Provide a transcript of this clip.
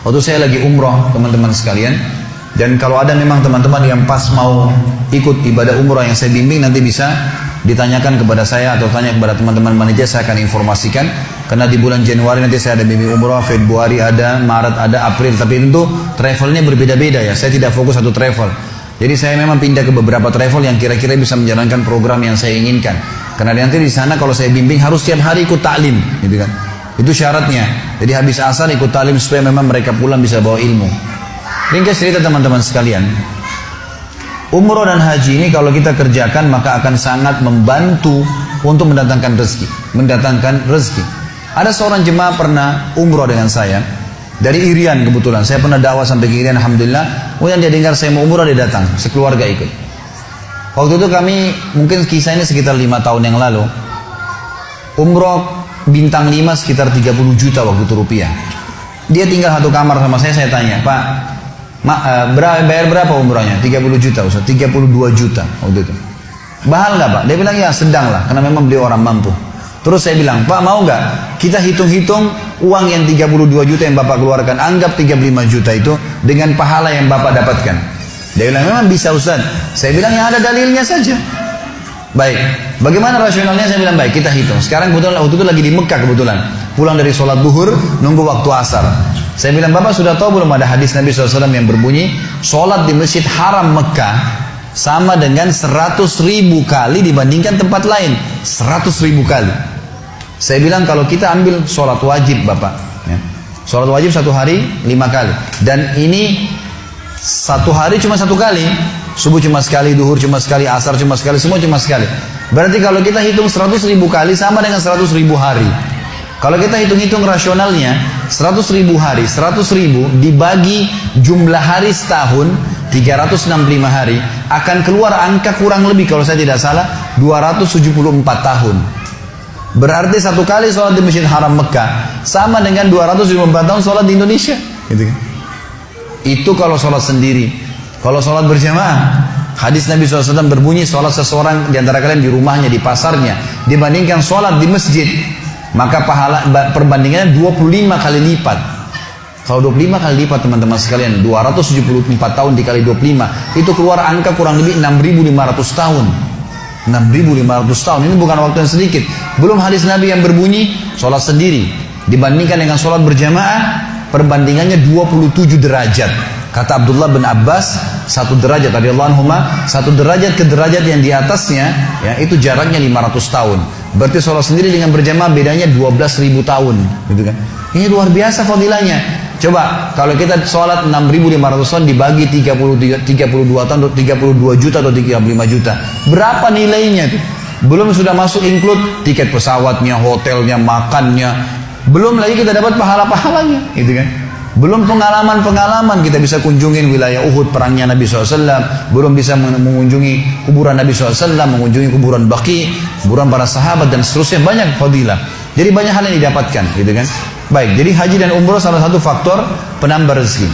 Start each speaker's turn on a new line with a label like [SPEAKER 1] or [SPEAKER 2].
[SPEAKER 1] Waktu saya lagi umroh teman-teman sekalian, dan kalau ada memang teman-teman yang pas mau ikut ibadah umroh yang saya bimbing, nanti bisa ditanyakan kepada saya atau tanya kepada teman-teman panitia, saya akan informasikan. Karena di bulan Januari nanti saya ada bimbing umroh, Februari ada, Maret ada, April, tapi tentu travelnya berbeda-beda ya. Saya tidak fokus satu travel. Jadi saya memang pindah ke beberapa travel yang kira-kira bisa menjalankan program yang saya inginkan. Karena nanti di sana kalau saya bimbing harus setiap hari ikut taklim, gitu kan? Itu syaratnya. Jadi habis asar ikut taklim supaya memang mereka pulang bisa bawa ilmu. Ringkas cerita teman-teman sekalian, umroh dan haji ini kalau kita kerjakan maka akan sangat membantu untuk mendatangkan rezeki. Ada seorang jemaah pernah umroh dengan saya dari Irian kebetulan. Saya pernah dakwah sampai ke Irian, alhamdulillah. Kemudian dia dengar saya mau umroh, dia datang, sekeluarga ikut. Waktu itu kami, mungkin kisah ini sekitar 5 tahun yang lalu, umroh bintang 5 sekitar 30 juta waktu itu rupiah. Dia tinggal satu kamar sama saya tanya, Pak, bayar berapa umrohnya? 30 juta Ustaz, 32 juta waktu itu. Mahal nggak Pak? Dia bilang ya sedang lah, karena memang beliau orang mampu. Terus saya bilang, Pak mau nggak kita hitung-hitung uang yang 32 juta yang Bapak keluarkan, anggap 35 juta itu dengan pahala yang Bapak dapatkan. Dia bilang memang bisa Ustaz. Saya bilang ya ada dalilnya saja. Baik, bagaimana rasionalnya? Saya bilang baik, kita hitung. Sekarang kebetulan waktu itu lagi di Mekah kebetulan, pulang dari sholat duhur, nunggu waktu asar. Saya bilang, Bapak sudah tahu belum ada hadis Nabi SAW yang berbunyi, sholat di Masjid Haram Mekah sama dengan 100.000 kali dibandingkan tempat lain. 100.000 kali. Saya bilang kalau kita ambil sholat wajib Bapak, ya, sholat wajib satu hari 5 kali, dan ini satu hari cuma 1 kali, subuh cuma sekali, duhur cuma sekali, asar cuma sekali, semua cuma sekali. Berarti kalau kita hitung 100.000 kali sama dengan 100.000 hari. Kalau kita hitung-hitung rasionalnya, 100.000 hari, 100.000 dibagi jumlah hari setahun, 365 hari, akan keluar angka kurang lebih kalau saya tidak salah 274 tahun. Berarti satu kali sholat di Masjid Haram Mekah sama dengan 274 tahun sholat di Indonesia, gitu kan? Itu kalau sholat sendiri. Kalau sholat berjamaah, hadis Nabi SAW berbunyi, sholat seseorang di antara kalian di rumahnya, di pasarnya, dibandingkan sholat di masjid, maka pahala perbandingannya 25 kali lipat. Kalau 25 kali lipat teman-teman sekalian, 274 tahun dikali 25, itu keluar angka kurang lebih 6.500 tahun. 6.500 tahun, ini bukan waktu yang sedikit. Belum hadis Nabi yang berbunyi, sholat sendiri dibandingkan dengan sholat berjamaah, perbandingannya 27 derajat. Kata Abdullah bin Abbas, 1 derajat radhiyallahu anhuma, 1 derajat ke derajat yang di atasnya, ya, itu jaraknya 500 tahun. Berarti sholat sendiri dengan berjamaah bedanya 12.000 tahun, gitu kan? Ini luar biasa fadilahnya. Coba kalau kita sholat 6.500 tahun dibagi 32 tahun, 32 juta atau 35 juta, berapa nilainya tuh? Belum sudah masuk include tiket pesawatnya, hotelnya, makannya, belum lagi kita dapat pahala-pahalanya, gitu kan? Belum pengalaman-pengalaman, kita bisa kunjungin wilayah Uhud, perangnya Nabi SAW, belum bisa mengunjungi kuburan Nabi SAW, mengunjungi kuburan Baqi, kuburan para sahabat, dan seterusnya, banyak fadilah. Jadi banyak hal yang didapatkan, gitu kan? Baik, jadi haji dan umroh salah satu faktor penambah rezeki.